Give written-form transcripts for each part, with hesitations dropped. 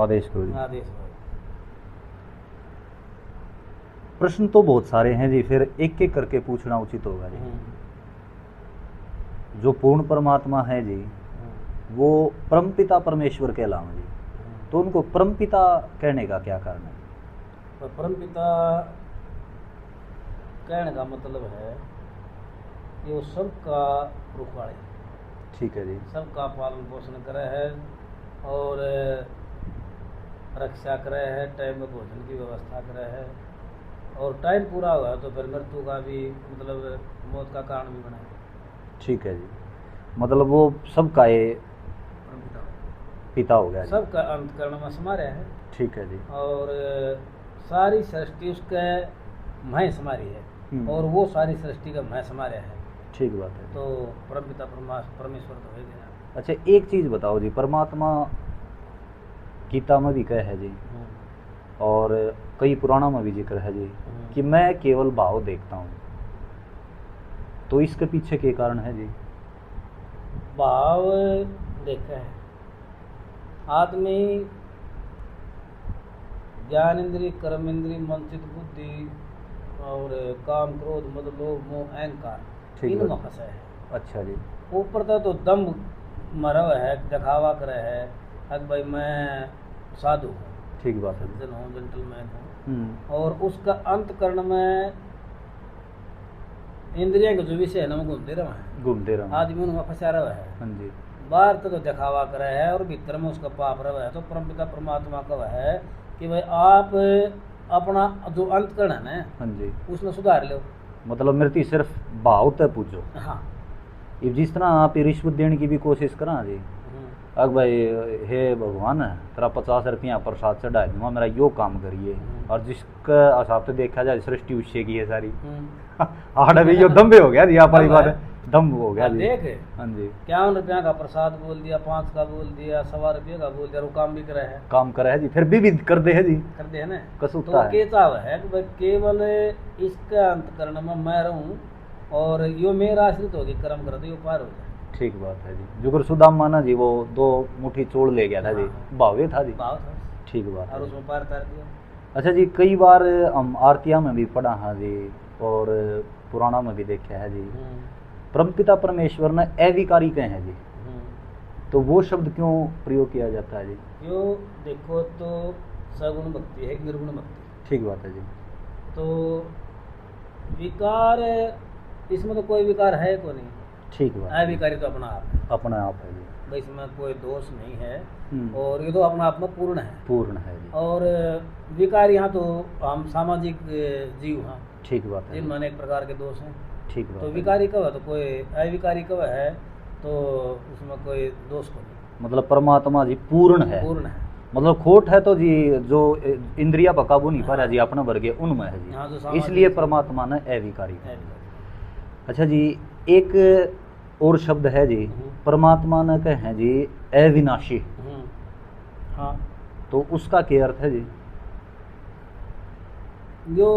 आदेश करो जी। आदेश हो। प्रश्न तो बहुत सारे हैं जी, फिर एक एक करके पूछना उचित होगा जी। जो पूर्ण परमात्मा है जी, वो परमपिता परमेश्वर के अलावा जी, तो उनको परमपिता कहने का क्या कारण है? तो परमपिता कहने का मतलब है कि वो सबका रुखवाड़े, ठीक है जी। सबका पालन पोषण करे है और रक्षा करे है, टाइम में भोजन की व्यवस्था करे है, और टाइम पूरा हुआ तो फिर मृत्यु का भी मतलब मौत का कारण भी बना है। ठीक है जी, मतलब वो सबका ये पिता हो गया जी। सबका अंतकरण में समार्य है। ठीक है जी। और सारी सृष्टि उसके मह समारी है और वो सारी सृष्टि का मह समार्य है। ठीक बात है। तो परमपिता परमेश्वर तो हो गया। अच्छा, एक चीज बताओ जी, परमात्मा गीता में भी कह है जी, और कई पुराणों में भी जिक्र है जी कि मैं केवल भाव देखता हूँ, तो इसके पीछे के कारण है जी? भाव देखा है आदमी ज्ञान इंद्रिय, कर्म इंद्रिय, मन चित्त बुद्धि और काम क्रोध मद लोभ मोह अहंकार इन में फंसा है। अच्छा जी। ऊपर तो दम्भ मरव है, दिखावा करे है कि भाई मैं साधु हूँ, ठीक बात है, सज्जन हूँ, जेंटलमैन हूँ, और उसका अंतकरण में इंद्रियों के जो विषय है ना वो घूमते रहे आदमी उनमें फंसा रहा है। हाँ जी। बाहर तो दिखावा करे है और भीतर में उसका पाप रहा है। तो परमपिता परमात्मा का है कि भाई आप अपना जो अंतकरण है ना, हाँ जी, उसमें सुधार लो। मतलब मृत्यु सिर्फ भाव तक पूछो। हाँ, जिस तरह आप रिश्वत देने की भी कोशिश करा जी, अब भाई हे भगवान तेरा 50 रुपया प्रसाद चढ़ा दूंगा, मेरा यो काम करिए, और जिसका हिसाब से देखा जाए सृष्टि उससे की है सारी। आड़ भी यो दम्भे हो गया जी, आप वाली बात है, दम्भ हो गया जी। देख, हाँ जी, 51 रुपया का प्रसाद बोल दिया, 5 का बोल दिया, 1.25 रुपये का बोल दिया, वो काम भी करे है, काम करे है जी, फिर भी कर दे है जी, कर दे है ना। कसूता तो है। कहता है कि भाई केवल इसके अंतकरण में मैं रहूं और यो मेरा आश्रित होगी कर्म कर दे, यो पार हो जाए। ठीक बात है जी। जुगर सुदामा ना जी, वो 2 मुट्ठी चोड़ ले गया था जी, भावे था जी। भाव था। ठीक बात और है। उसमें पार कर दिया। अच्छा जी, कई बार हम आरतिया में भी पढ़ा है जी, और पुराणा में भी देखा है जी, परमपिता परमेश्वर ने अविकारी कहे हैं जी, तो वो शब्द क्यों प्रयोग किया जाता है जी? क्यों देखो तो सगुण भक्ति है, निर्गुण भक्ति। ठीक बात है जी। तो विकार इसमें तो कोई विकार है को नहीं। ठीक बात। अविकारी तो अपना आप है, अपना आप है जी, भाई इसमें कोई दोष नहीं है, और ये तो अपना आप में पूर्ण है, पूर्ण है जी। और विकार यहाँ तो हम सामाजिक जीव हैं। ठीक बात है, जिनमें अनेक प्रकार के दोष हैं। ठीक बात। तो विकारी कब है तो कोई अविकारी कब है, तो उसमें कोई दोष को नहीं। मतलब परमात्मा जी पूर्ण है, पूर्ण है, मतलब खोट है तो जी जो इंद्रिया पर काबू नहीं पा रहा जी, अपना वर्ग उनमें है जी। हाँ, इसलिए परमात्मा ने अविकारी। अच्छा जी, एक और शब्द है जी, परमात्मा ने कहे हैं जी अविनाशी। हाँ, तो उसका क्या अर्थ है जी? जो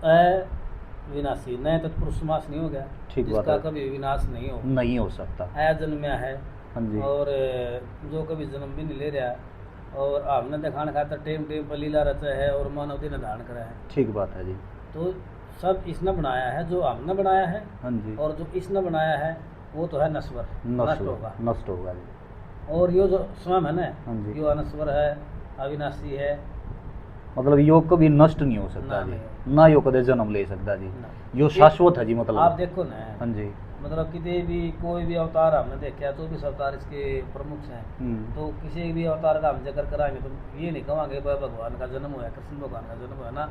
अविनाशी नए तत्पुरुष समास नहीं हो गया, ठीक बात जिसका है, कभी विनाश नहीं हो सकता, अजन्म्या है। हाँ जी। और जो कभी जन्म भी नहीं ले रहा, और हमने दिखाने खातर टेम पर लीला रचा है और मानव दिन धारण करा है। ठीक बात है जी। तो सब इसने बनाया है, जो हमने बनाया है। हाँ जी। और जो इसने बनाया है वो तो है नश्वर, नष्ट होगा जी। और यो जो स्वयं है ना, हाँ जी, यो अनश्वर है, अविनाशी है, मतलब यो कभी नष्ट नहीं हो सकता जी, ना यो कदे जन्म ले सकता जी, यो शाश्वत है जी। मतलब आप देखो ना, हाँ जी, मतलब किसी भी कोई भी अवतार हमने देखा तो भी अवतार इसके प्रमुख हैं, तो किसी भी अवतार का हम जिक्र कराएंगे तो ये नहीं कहेंगे भगवान का जन्म हुआ, कृष्ण भगवान का जन्म हुआ ना,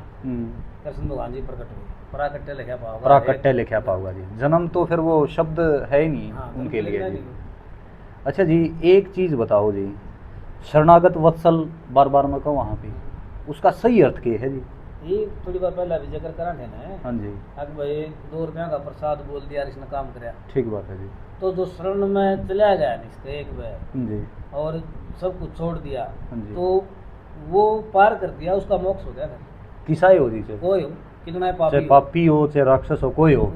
कृष्ण भगवान जी प्रकट हुए, प्राकट्य लिखा पाओगे, प्राकट्य लिखा पाओगा जी, जन्म तो फिर वो शब्द है ही नहीं। हाँ, उनके लिए जी। अच्छा जी, एक चीज बताओ जी, शरणागत वत्सल बार बार मैं कहूँ वहाँ पे, उसका सही अर्थ क्या है जी? ये थोड़ी बार पहले अभी जिक्र करा थे ना। हाँ जी। अब भाई 2 रुपया का प्रसाद बोल दिया, इसने काम कराया। ठीक बात है जी। तो जो शरण में चला गया इसके एक बार जी, और सब कुछ छोड़ दिया, हाँ जी, तो वो पार कर दिया, उसका मोक्ष हो गया। किसाई हो जी, कोई हो, कितना चाहे पापी हो चाहे राक्षस हो, कोई हो,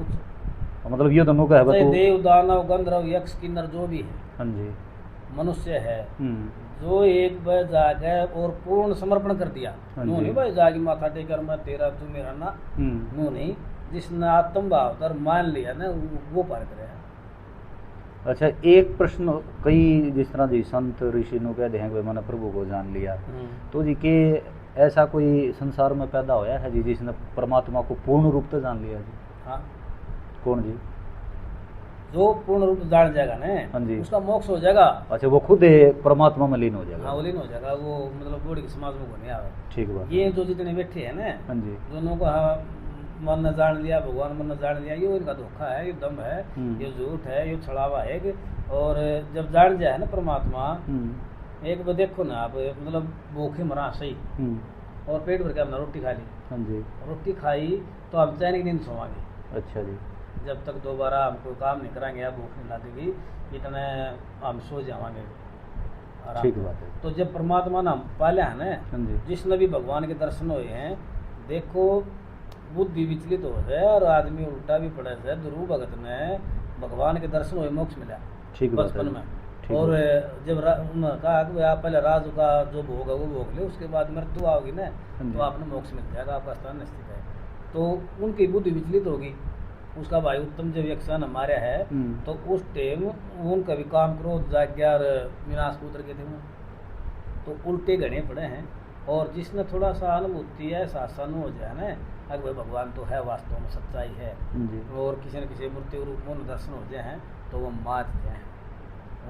मतलब ये दोनों का है, देव दानव गंधर्व यक्ष किन्नर जो भी है। हाँ जी, मनुष्य है जो एक बार जाकर और पूर्ण समर्पण कर दिया, नो नहीं भाई जाके माथा टेकर मैं तेरा तू मेरा ना, नो नहीं, जिसने आत्म भाव कर मान लिया ना वो पार करे। अच्छा, एक प्रश्न, कई जिस तरह जी संत ऋषि नु कहते हैं कि मैंने प्रभु को जान लिया, तो जी के ऐसा कोई संसार में पैदा होया है जी जिसने परमात्मा को पूर्ण रूप से जान लिया जी? हाँ, कौन जी? जो पूर्ण रूप से जान जाएगा ना, हाँ जी, उसका मोक्ष हो जाएगा। अच्छा, वो खुद परमात्मा में लीन हो जाएगा? हाँ, वो लीन हो जाएगा, वो मतलब बॉडी के समाज में नहीं आवे। ठीक बात। ये जो जितने बैठे हैं ना, हाँ जी, दोनों को मन ने जान लिया, भगवान मन ने जान लिया, ये इनका धोखा है, ये दम है, ये झूठ है, ये छड़ावा है। और जब जान जाए ना परमात्मा, एक बार देखो ना आप, मतलब भूखे मरा सही और पेट भर के हमने रोटी खा ली, हाँ जी, रोटी खाई तो हम चैन की नींद सोवांगे। अच्छा जी, जब तक दोबारा हम कोई काम नहीं कराएंगे या भूख नहीं लगेगी, इतने हम सो जावांगे। ठीक बात है। तो जब परमात्मा ने हम पाले हैं ना, जिसने भी भगवान के दर्शन हुए हैं, देखो बुद्धि विचलित हो जाए और आदमी उल्टा भी पड़े से, ध्रुव भगत में भगवान के दर्शन हुए मोक्ष मिला बचपन में। और जब उन्होंने कहा कि आप पहले राजू का जो भोग है वो भोग ले, उसके बाद मृत्यु आओगी ना तो आपने मोक्ष मिल जाएगा, आपका स्थान निश्चित है। तो उनकी बुद्धि विचलित होगी। उसका भाई उत्तम जब यक्षान हमारे है तो उस टाइम उनका भी काम क्रोध जाग्ञा विनाश पुत्र के थे, तो उल्टे गणे पड़े हैं। और जिसने थोड़ा सा अनुभूति है, शासन हो जाए ना, अगर भगवान तो है, वास्तव में सच्चाई है, और किसी न किसी मूर्ति रूप में दर्शन हो जाए हैं तो वो मात जाए,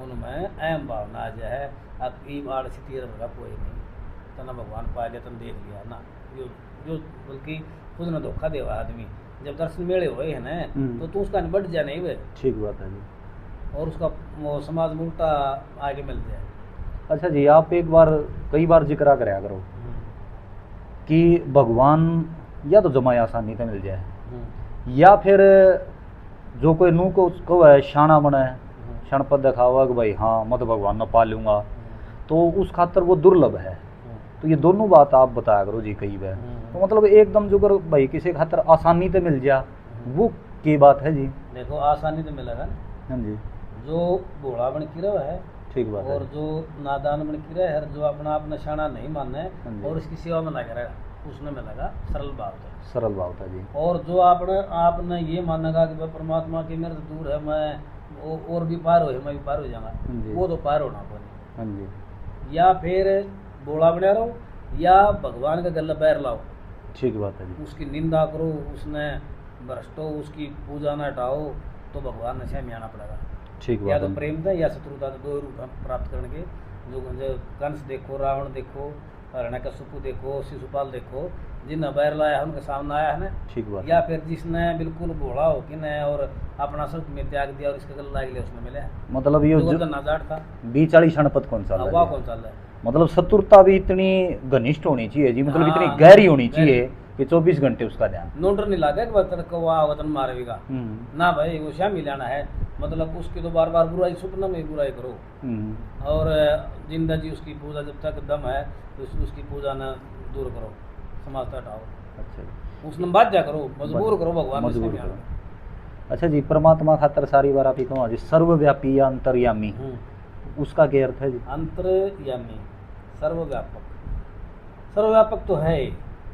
उनमें अहम भावना आ जाए, अब ई बाढ़ से तीर भगा कोई नहीं, तना भगवान पा गया, तन देख लिया ना, जो बल्कि खुद न धोखा देवा आदमी। जब दर्शन मेले हुए है ना तो तू उसका बढ़ जाए नहीं वे। ठीक बात है जी। और उसका वो समाज में उल्टा आगे मिल जाए। अच्छा जी, आप एक बार कई बार जिक्र कराया करो कि भगवान या तो जमाया आसानी से मिल जाए, या फिर जो कोई नू को उसको है शाना बना है, क्षण पद दिखावा कि भाई हाँ मैं तो भगवान न पा लूँगा, तो उस खातर वो दुर्लभ है। तो ये दोनों बात आप बताया करो जी कई बार। तो मतलब एकदम जो कर भाई किसी खातर आसानी से मिल जा, वो की बात है जी? देखो आसानी से मिलेगा, हाँ जी, जो भोला बन की रहा है, ठीक बात, और जो नादान बन की रहा है, जो अपना आप नशाना नहीं मानना है और इसकी सेवा में लगा रहेगा, उसने मिलेगा सरल भाव था। सरल भाव था जी। और जो आपने ये मानेगा कि भाई परमात्मा की मेरे से दूर है, मैं और भी पार हो, मैं भी पार हो जाऊंगा, वो तो पार होना पड़े। हाँ जी। या फिर बोला बना रहो या भगवान का गला पैर लाओ। ठीक बात है जी। उसकी निंदा करो, उसने भ्रष्टो, उसकी पूजा न हटाओ, तो भगवान नशा में आना पड़ेगा। ठीक बात। या तो प्रेम था या शत्रुता, तो दो रूप प्राप्त करने के। जो कंस देखो, रावण देखो, हिरण्यकशिपु देखो, शिशुपाल देखो, जिन्हें बैर लाया है उनके सामने आया है ना। ठीक बात। या फिर जिसने बिल्कुल भोला हो कि न और अपना सब में त्याग दिया और इसका गला लाग लिया, उसमें मिले। मतलब ये जो नाजाट था 20-40 क्षणपद कौन सा है, कौन सा है? मतलब शत्रुता भी इतनी घनिष्ठ होनी चाहिए जी, मतलब इतनी गहरी होनी चाहिए कि 24 घंटे उसका ध्यान। नोटर नहीं लागे वतन मारेगा ना भाई, वो श्याम मिलाना है। मतलब उसकी तो बार बार बुराई, सुपना में बुराई करो, और जिंदा जी उसकी पूजा जब तक दम है तो उसकी पूजा न दूर करो, समाजता हटाओ। अच्छा, उसने बाध्य करो, मजबूर करो भगवान, मजबूर करो। अच्छा जी, परमात्मा खातर सारी बार आप ही कहूँ जी सर्वव्यापी या अंतर्यामी, उसका क्या अर्थ है जी? अंतर्यामी, सर्वव्यापक। सर्वव्यापक तो है।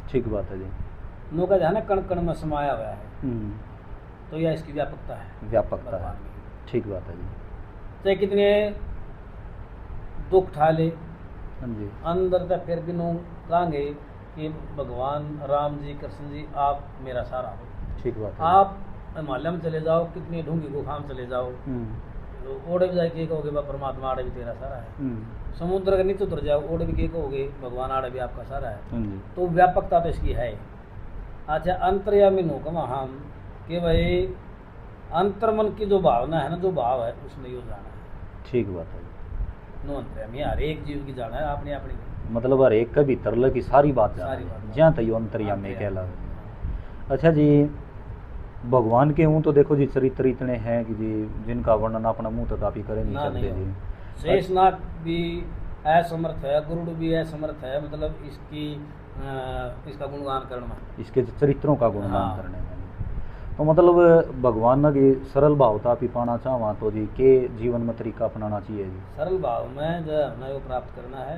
ठीक बात है जी। नौका जो है ना कण कण में समाया हुआ है, तो यह इसकी व्यापकता है। व्यापकता है, ठीक बात है जी। चाहे कितने दुख ठा ले, जी, अंदर तक फिर भी लोग कहेंगे कि भगवान राम जी, कृष्ण जी, आप मेरा सहारा हो। ठीक बात है। आप हिमालय में चले जाओ, कितनी ढूंगी गुफा में चले जाओ, ओढ़े भी जाके कहोगे परमात्मा आड़े भी तेरा सारा है। समुद्र के नीचे उतर जाओ, ओढ़े भी कहोगे भगवान आड़े भी आपका सारा है। तो व्यापकता तो इसकी है। अच्छा, अंतर्यामी नो कमा हम कि भाई अंतर्मन की जो भावना है ना, जो भाव है उसने यो जाना है। ठीक बात है। नो अंतर्यामी हर एक जीव की जाना है, आपने अपनी, मतलब हर एक का भीतर लगी सारी बात जहाँ तक यो अंतर्यामी कहलावे। अच्छा जी, भगवान के हूँ तो देखो जी चरित्र इतने हैं कि जी जिनका वर्णन अपना मुंह तक आप ही करे नहीं सकते जी। शेषनाग भी असमर्थ है, गरुड़ भी असमर्थ है, मतलब इसका गुणगान करना, इसके चरित्रों का गुणगान करने में। तो मतलब भगवान ना की सरल भावता आप ही पाना चाहवा तो जी के जीवन में तरीका अपनाना चाहिए जी? सरल भाव में जो हमें वो प्राप्त करना है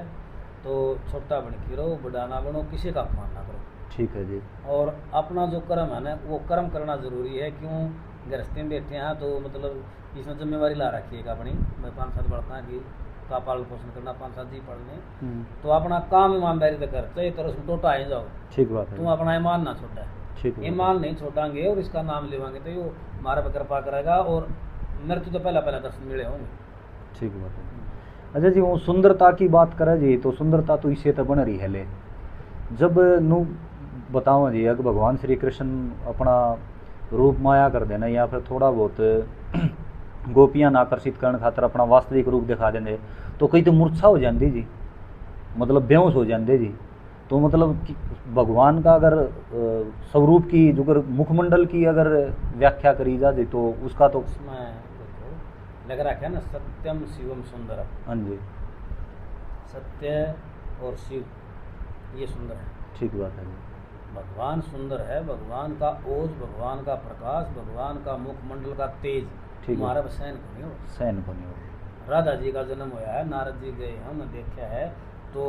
तो छोटा बन के रहो, बड़ा ना बनो, किसी का अपमान ना करो। ठीक है जी। और अपना जो कर्म है ना वो कर्म करना जरूरी है। क्यों गृहस्थी में बैठे हैं तो मतलब इसमें जिम्मेवारी ला रखी है अपनी, मैं 5-7 बढ़ता कि का पालन पोषण करना, 5-7 जी पढ़ने, तो अपना काम ईमानदारी से कर, चाहे तरह से टोटा आ जाओ, ठीक बात है। तुम अपना ईमान ना छोड़ा, ठीक ईमान नहीं छोड़ांगे और इसका नाम लेवांगे तो ये हमारा पे कृपा करेगा और मृत्यु तो पहला पहला दर्शन मिले होंगे। ठीक बात है। अच्छा जी, वो सुंदरता की बात करें जी तो सुंदरता तो इसे तो बन रही है ले जब नु बताओ जी, अगर भगवान श्री कृष्ण अपना रूप माया कर देना या फिर थोड़ा बहुत गोपियां ना आकर्षित करने खातर अपना वास्तविक रूप दिखा देंगे तो कई तो मूर्छा हो जाती जी, मतलब बेहोश हो जाते जी। तो मतलब कि भगवान का अगर स्वरूप की जो अगर मुखमंडल की अगर व्याख्या करी जाए तो उसका तो उसमें देखो लग रहा है ना, सत्यम शिवम सुंदरम। हाँ जी, सत्य और शिव ये सुंदर है। ठीक बात है जी। भगवान सुंदर है, भगवान का ओज, भगवान का प्रकाश, भगवान का मुखमंडल का तेज हमारा सहन को नहीं हो, सहन को नहीं हो। राधा जी का जन्म होया है, नारद जी गए हमने देखा है तो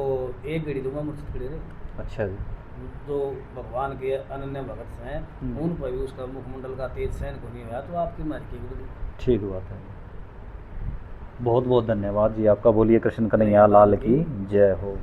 एक घड़ी दूंगा मूर्छित खड़े रहे। अच्छा जी। जो भगवान के अनन्य भगत हैं उन पर भी उसका मुखमंडल का तेज सहन को नहीं होया तो आपकी मार्की की। ठीक बात है। बहुत बहुत धन्यवाद जी आपका। बोलिए कृष्ण कन्हैया लाल की जय हो।